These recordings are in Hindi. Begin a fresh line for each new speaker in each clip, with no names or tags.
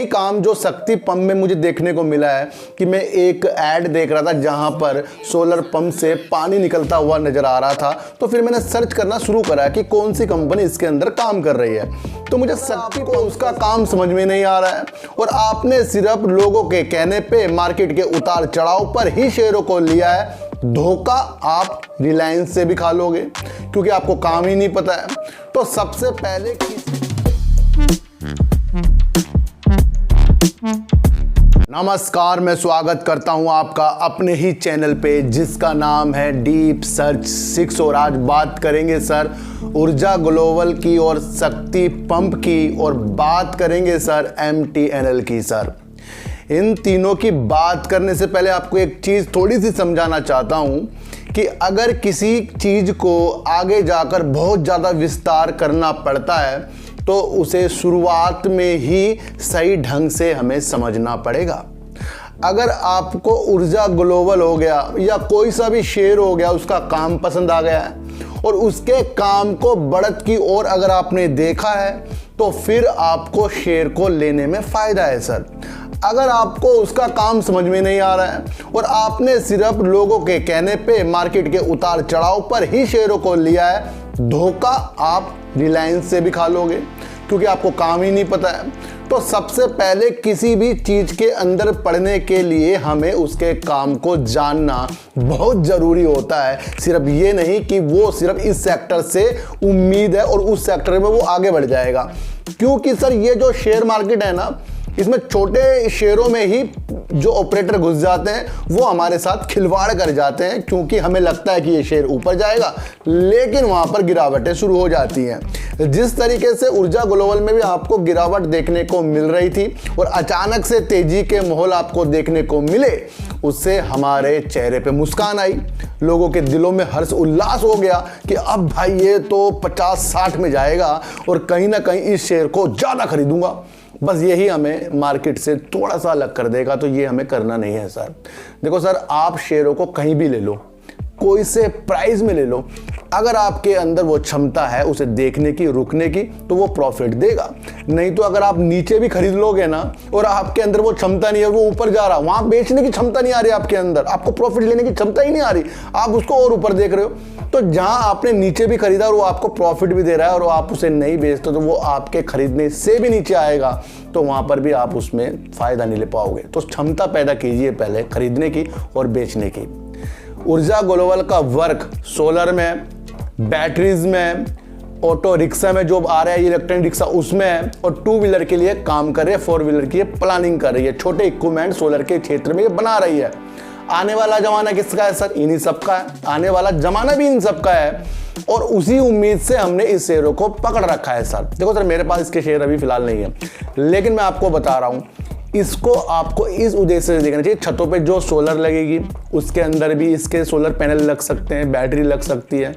यही काम जो शक्ति पंप में मुझे देखने को मिला है कि मैं एक ऐड देख रहा था जहां पर सोलर पंप से पानी निकलता हुआ नजर आ रहा था। तो फिर मैंने सर्च करना शुरू करा कि कौन सी कंपनी इसके अंदर काम कर रही है। तो मुझे शक्ति को उसका काम समझ में नहीं आ रहा है और आपने सिर्फ लोगों के कहने पे मार्केट के उतार चढ़ाव पर ही शेयरों को लिया है। धोखा आप रिलायंस से भी खा लोगे क्योंकि आपको काम ही नहीं पता है। तो सबसे पहले नमस्कार, मैं स्वागत करता हूं आपका अपने ही चैनल पे जिसका नाम है डीप सर्च 6 और आज बात करेंगे सर ऊर्जा ग्लोबल की और शक्ति पंप की और बात करेंगे सर MTNL की। सर इन तीनों की बात करने से पहले आपको एक चीज़ थोड़ी सी समझाना चाहता हूं कि अगर किसी चीज़ को आगे जाकर बहुत ज़्यादा विस्तार करना पड़ता है तो उसे शुरुआत में ही सही ढंग से हमें समझना पड़ेगा। अगर आपको ऊर्जा ग्लोबल हो गया या कोई सा भी शेयर हो गया, उसका काम पसंद आ गया है और उसके काम को बढ़त की ओर अगर आपने देखा है तो फिर आपको शेयर को लेने में फ़ायदा है सर। अगर आपको उसका काम समझ में नहीं आ रहा है और आपने सिर्फ लोगों के कहने पे मार्केट के उतार चढ़ाव पर ही शेयरों को लिया है, धोखा आप रिलायंस से भी खा लोगे क्योंकि आपको काम ही नहीं पता है। तो सबसे पहले किसी भी चीज़ के अंदर पढ़ने के लिए हमें उसके काम को जानना बहुत ज़रूरी होता है। सिर्फ ये नहीं कि वो सिर्फ इस सेक्टर से उम्मीद है और उस सेक्टर में वो आगे बढ़ जाएगा, क्योंकि सर ये जो शेयर मार्केट है ना, इसमें छोटे शेयरों में ही जो ऑपरेटर घुस जाते हैं वो हमारे साथ खिलवाड़ कर जाते हैं, क्योंकि हमें लगता है कि ये शेयर ऊपर जाएगा लेकिन वहाँ पर गिरावटें शुरू हो जाती हैं। जिस तरीके से ऊर्जा ग्लोबल में भी आपको गिरावट देखने को मिल रही थी और अचानक से तेजी के माहौल आपको देखने को मिले, उससे हमारे चेहरे पे मुस्कान आई, लोगों के दिलों में हर्ष उल्लास हो गया कि अब भाई ये तो 50-60 में जाएगा और कहीं ना कहीं इस शेयर को ज़्यादा खरीदूंगा। बस यही हमें मार्केट से थोड़ा सा अलग कर देगा। तो ये हमें करना नहीं है सर। देखो सर, आप शेयरों को कहीं भी ले लो, कोई से प्राइस में ले लो, अगर आपके अंदर वो क्षमता है उसे देखने की, रुकने की, तो वो प्रॉफिट देगा। नहीं तो अगर आप नीचे भी खरीद लोगे ना और आपके अंदर वो क्षमता नहीं है, वो ऊपर जा रहा, वहां बेचने की क्षमता नहीं आ रही आपके अंदर, आपको प्रॉफिट लेने की क्षमता ही नहीं आ रही, आप उसको और ऊपर देख रहे हो। तो जहां आपने नीचे भी खरीदा और वो आपको प्रॉफिट भी दे रहा है और आप उसे नहीं बेचते तो वो आपके खरीदने से भी नीचे आएगा, तो वहां पर भी आप उसमें फायदा नहीं ले पाओगे। तो क्षमता पैदा कीजिए पहले खरीदने की और बेचने की। ऊर्जा ग्लोबल का वर्क सोलर में, बैटरीज में, ऑटो रिक्शा में जो आ रहा है इलेक्ट्रॉनिक रिक्शा उसमें है और 2 व्हीलर के लिए काम कर रही है, 4 व्हीलर की प्लानिंग कर रही है, छोटे इक्विपमेंट सोलर के क्षेत्र में ये बना रही है। आने वाला जमाना किसका है सर? इन्हीं सबका है। आने वाला जमाना भी इन सबका है और उसी उम्मीद से हमने इस शेयरों को पकड़ रखा है सर। देखो सर, मेरे पास इसके शेयर अभी फिलहाल नहीं है, लेकिन मैं आपको बता रहा हूँ इसको आपको इस उद्देश्य से देखना चाहिए। छतों पे जो सोलर लगेगी उसके अंदर भी इसके सोलर पैनल लग सकते हैं, बैटरी लग सकती है,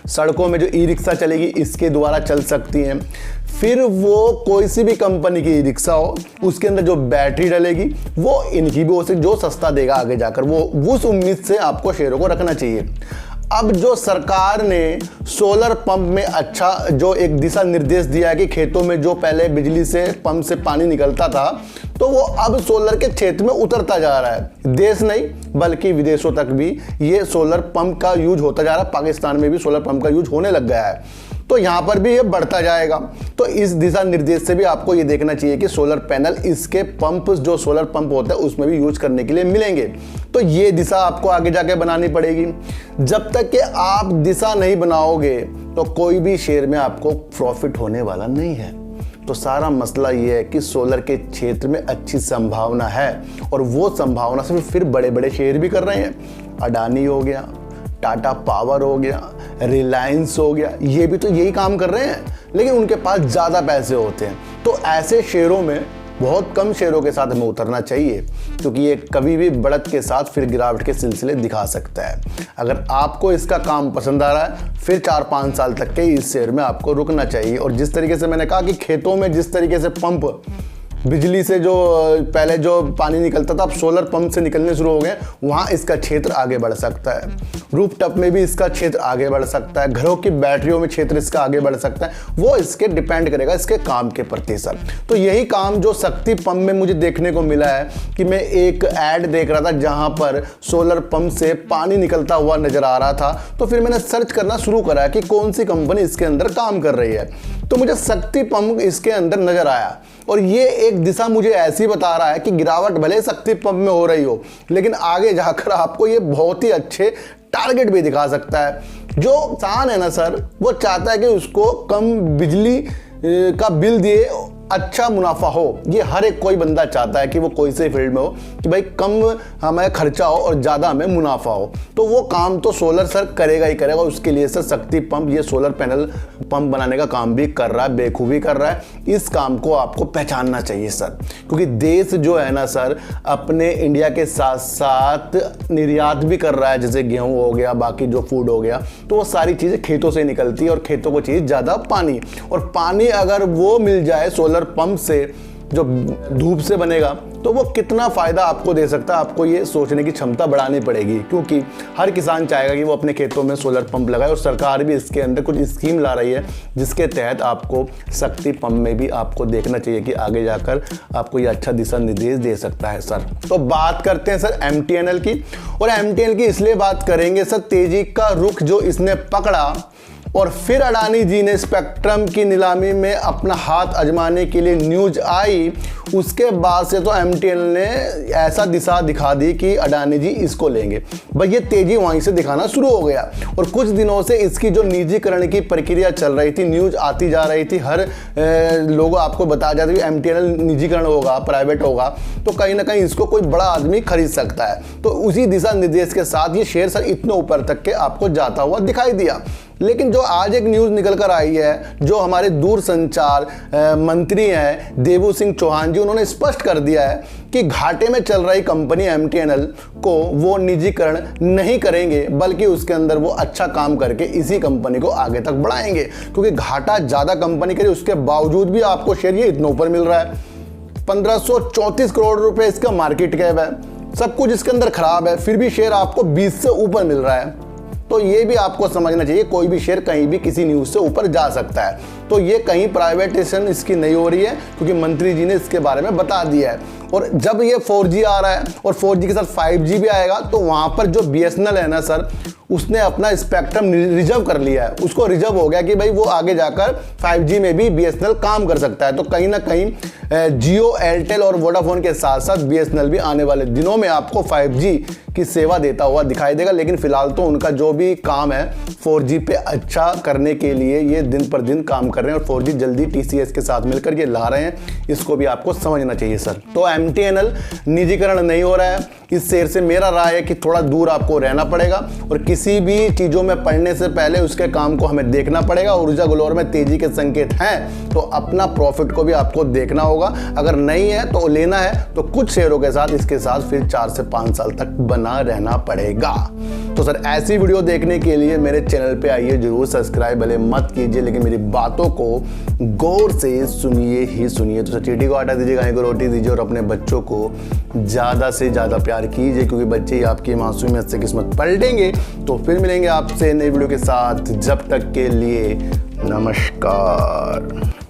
सड़कों में जो ई रिक्शा चलेगी इसके द्वारा चल सकती हैं। फिर वो कोई सी भी कंपनी की ई रिक्शा हो उसके अंदर जो बैटरी डलेगी वो इनकी भी हो सकती, जो सस्ता देगा आगे जाकर, वो उस उम्मीद से आपको शेयरों को रखना चाहिए। अब जो सरकार ने सोलर पंप में अच्छा जो एक दिशा निर्देश दिया है कि खेतों में जो पहले बिजली से पंप से पानी निकलता था तो वो अब सोलर के क्षेत्र में उतरता जा रहा है। देश नहीं बल्कि विदेशों तक भी ये सोलर पंप का यूज होता जा रहा है। पाकिस्तान में भी सोलर पंप का यूज होने लग गया है, तो यहाँ पर भी ये बढ़ता जाएगा। तो इस दिशा निर्देश से भी आपको ये देखना चाहिए कि सोलर पैनल इसके पंप जो सोलर पंप होता है उसमें भी यूज करने के लिए मिलेंगे। तो ये दिशा आपको आगे जाके बनानी पड़ेगी। जब तक कि आप दिशा नहीं बनाओगे तो कोई भी शेयर में आपको प्रॉफिट होने वाला नहीं है। तो सारा मसला ये है कि सोलर के क्षेत्र में अच्छी संभावना है और वो संभावना से फिर बड़े बड़े शेयर भी कर रहे हैं। अडानी हो गया, टाटा पावर हो गया, रिलायंस हो गया, ये भी तो यही काम कर रहे हैं, लेकिन उनके पास ज़्यादा पैसे होते हैं। तो ऐसे शेयरों में बहुत कम शेयरों के साथ हमें उतरना चाहिए, क्योंकि ये कभी भी बढ़त के साथ फिर गिरावट के सिलसिले दिखा सकता है। अगर आपको इसका काम पसंद आ रहा है फिर 4-5 साल तक के इस शेयर में आपको रुकना चाहिए। और जिस तरीके से मैंने कहा कि खेतों में जिस तरीके से पंप बिजली से जो पहले जो पानी निकलता था अब सोलर पंप से निकलने शुरू हो गए, वहाँ इसका क्षेत्र आगे बढ़ सकता है। रूफ टॉप में भी इसका क्षेत्र आगे बढ़ सकता है, घरों की बैटरियों में क्षेत्र इसका आगे बढ़ सकता है। वो इसके डिपेंड करेगा इसके काम के प्रति सर। तो यही काम जो शक्ति पंप में मुझे देखने को मिला है कि मैं एक ऐड देख रहा था जहाँ पर सोलर पंप से पानी निकलता हुआ नजर आ रहा था। तो फिर मैंने सर्च करना शुरू करा कि कौन सी कंपनी इसके अंदर काम कर रही है, तो मुझे शक्ति पंप इसके अंदर नजर आया। और ये एक दिशा मुझे ऐसी बता रहा है कि गिरावट भले शक्ति पंप में हो रही हो, लेकिन आगे जाकर आपको ये बहुत ही अच्छे टारगेट भी दिखा सकता है। जो किसान है ना सर, वो चाहता है कि उसको कम बिजली का बिल दिए अच्छा मुनाफा हो। ये हर एक कोई बंदा चाहता है कि वो कोई से फील्ड में हो कि भाई कम हमें खर्चा हो और ज़्यादा हमें मुनाफा हो। तो वो काम तो सोलर सर करेगा ही करेगा। उसके लिए सर शक्ति पंप ये सोलर पैनल पंप बनाने का काम भी कर रहा है, बेखूबी कर रहा है। इस काम को आपको पहचानना चाहिए सर, क्योंकि देश जो है ना सर अपने इंडिया के साथ साथ निर्यात भी कर रहा है, जैसे गेहूँ हो गया, बाकी जो फूड हो गया, तो वो सारी चीज़ें खेतों से निकलती है और खेतों को चाहिए ज़्यादा पानी। और पानी अगर वो मिल जाए सोलर पंप से जो धूप से बनेगा, तो वो कितना फायदा आपको दे सकता है, आपको ये सोचने की क्षमता बढ़ानी पड़ेगी। क्योंकि हर किसान चाहेगा कि वो अपने खेतों में सोलर पंप लगाए, और सरकार भी इसके अंदर कुछ स्कीम ला रही है जिसके तहत आपको शक्ति पंप में भी आपको देखना चाहिए कि आगे जाकर आपको ये अच्छा दिशा निर्देश दे सकता है सर। तो बात करते हैं सर MTNL की, और MTNL की इसलिए बात करेंगे सर, तेजी का रुख जो इसने पकड़ा और फिर अडानी जी ने स्पेक्ट्रम की नीलामी में अपना हाथ आजमाने के लिए न्यूज आई, उसके बाद से तो MTNL ने ऐसा दिशा दिखा दी कि अडानी जी इसको लेंगे। भाई ये तेजी वहीं से दिखाना शुरू हो गया। और कुछ दिनों से इसकी जो निजीकरण की प्रक्रिया चल रही थी, न्यूज आती जा रही थी, हर लोग आपको बताया जाता है कि MTNL निजीकरण होगा, प्राइवेट होगा, तो कहीं ना कहीं इसको कोई बड़ा आदमी खरीद सकता है। तो उसी दिशा निर्देश के साथ ये शेयर सर इतने ऊपर तक के आपको जाता हुआ दिखाई दिया। लेकिन जो आज एक न्यूज़ निकल कर आई है, जो हमारे दूरसंचार मंत्री हैं देवू सिंह चौहान जी, उन्होंने स्पष्ट कर दिया है कि घाटे में चल रही कंपनी MTNL को वो निजीकरण नहीं करेंगे, बल्कि उसके अंदर वो अच्छा काम करके इसी कंपनी को आगे तक बढ़ाएंगे। क्योंकि घाटा ज़्यादा कंपनी करे, उसके बावजूद भी आपको शेयर ये इतना ऊपर मिल रहा है। 1534 करोड़ रुपए इसका मार्केट कैप है, सब कुछ इसके अंदर खराब है, फिर भी शेयर आपको 20 से ऊपर मिल रहा है। तो ये भी आपको समझना चाहिए, कोई भी शेयर कहीं भी किसी न्यूज़ से ऊपर जा सकता है। तो ये कहीं प्राइवेटाइजेशन इसकी नहीं हो रही है, क्योंकि मंत्री जी ने इसके बारे में बता दिया है। और जब ये 4G आ रहा है और 4G के साथ 5G भी आएगा, तो वहाँ पर जो BSNL है ना सर, उसने अपना स्पेक्ट्रम रिजर्व कर लिया है। उसको रिजर्व हो गया कि भाई वो आगे जाकर 5G में भी BSNL काम कर सकता है। तो कहीं ना कहीं जियो, एयरटेल और वोडाफोन के साथ साथ BSNL भी आने वाले दिनों में आपको 5G की सेवा देता हुआ दिखाई देगा। लेकिन फिलहाल तो उनका जो भी काम है 4G पे अच्छा करने के लिए ये दिन पर दिन काम कर रहे हैं, और 4G जल्दी TCS के साथ मिलकर ये ला रहे हैं। इसको भी आपको समझना चाहिए सर। तो MTNL निजीकरण नहीं हो रहा है, इस शेयर से मेरा राय है कि थोड़ा दूर आपको रहना पड़ेगा, और किसी भी चीज़ों में पढ़ने से पहले उसके काम को हमें देखना पड़ेगा। ऊर्जा ग्लोबल में तेजी के संकेत हैं, तो अपना प्रॉफिट को भी आपको देखना होगा। अगर नहीं है तो लेना है तो कुछ शेयरों के साथ इसके साथ फिर 4 से 5 साल तक बना रहना पड़ेगा। तो सर ऐसी वीडियो देखने के लिए मेरे चैनल पे आइए, जरूर सब्सक्राइब भले मत कीजिए, लेकिन मेरी बातों को गौर से सुनिए ही सुनिए। तो सर चीटी को हटा दीजिए, गाय को रोटी दीजिए, और अपने बच्चों को ज़्यादा से ज़्यादा प्यार कीजिए, क्योंकि बच्चे ही आपकी मासूमियत से किस्मत पलटेंगे। तो फिर मिलेंगे आपसे नई वीडियो के साथ, जब तक के लिए नमस्कार।